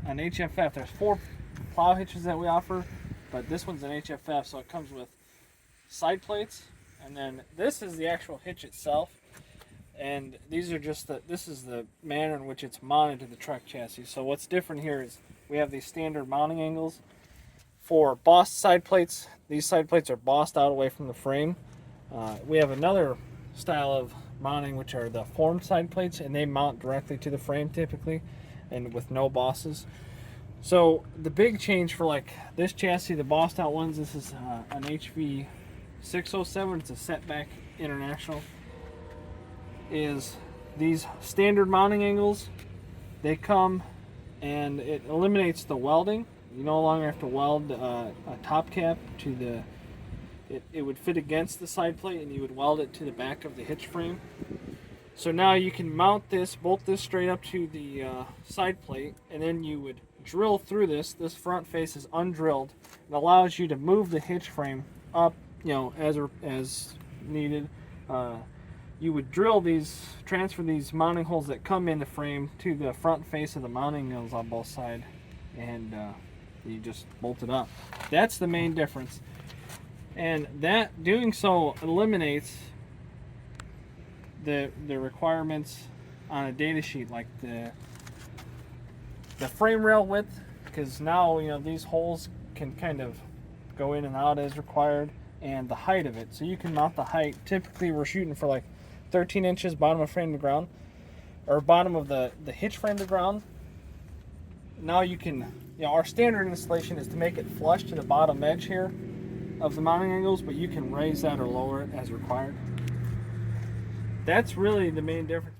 an HFF. There's 4 plow hitches that we offer, but this one's an HFF, so it comes with side plates, and then this is the actual hitch itself. And these are just this is the manner in which it's mounted to the truck chassis. So what's different here is we have these standard mounting angles for bossed side plates. These side plates are bossed out away from the frame. We have another style of mounting, which are the formed side plates, and they mount directly to the frame typically, and with no bosses. So the big change for like this chassis, the bossed out ones, this is an HV 607. It's a Setback International. Is these standard mounting angles, they come and it eliminates the welding. You no longer have to weld a top cap to the, it would fit against the side plate and you would weld it to the back of the hitch frame. So now you can mount this, bolt this straight up to the side plate, and then you would drill through this. This front face is undrilled. It allows you to move the hitch frame up, as needed. You would drill these, transfer these mounting holes that come in the frame to the front face of the mounting nails on both sides, and you just bolt it up. That's the main difference, and that doing so eliminates the requirements on a data sheet, like the frame rail width, because now these holes can kind of go in and out as required, and the height of it. So you can mount the height. Typically we're shooting for like 13 inches bottom of frame to ground, or bottom of the hitch frame to ground. Now you can, our standard installation is to make it flush to the bottom edge here of the mounting angles, but you can raise that or lower it as required. That's really the main difference.